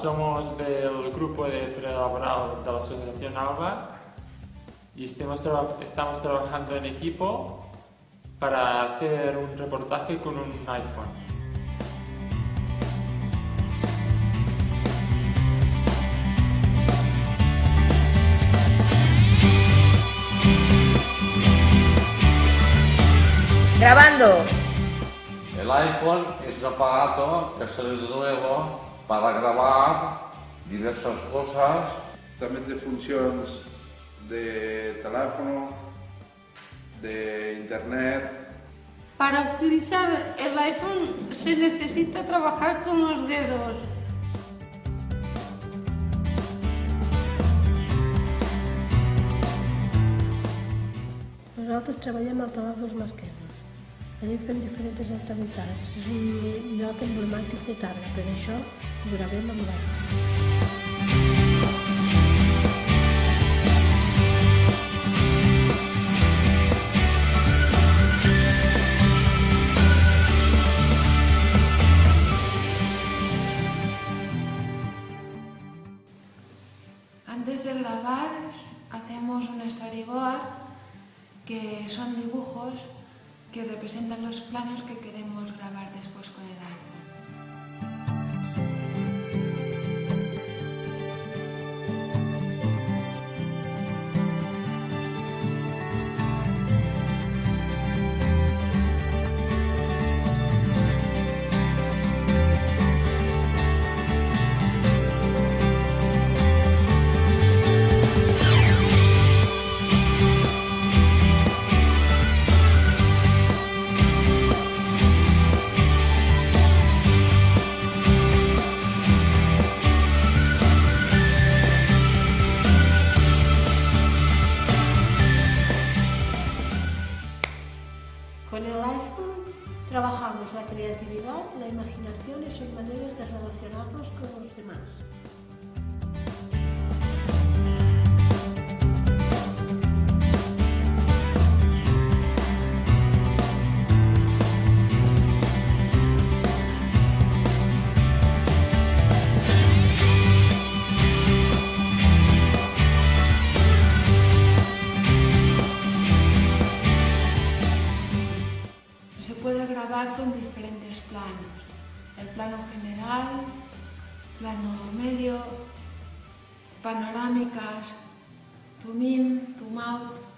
Somos del grupo de prelaboral de la Asociación ALBA y estamos trabajando en equipo para hacer un reportaje con un iPhone. Grabando. El iPhone es un aparato que ha salido nuevo para grabar diversas cosas. También de funciones de teléfono, de internet. Para utilizar el iPhone se necesita trabajar con los dedos. Nosaltres treballem al Palau dels Marquesos. Allí fem diferents activitats. És un lloc emblemàtic de Tàrrega, per això ho gravem amb l'iPhone. Antes de grabar hacemos un storyboard, que son dibujos que representan los planos que queremos grabar después con el iPhone. Con el iPhone trabajamos la creatividad, la imaginación y sus maneras de relacionarnos con los demás. Se puede grabar con diferentes planos. El plano general, plano medio, panorámicas, zoom in, zoom out.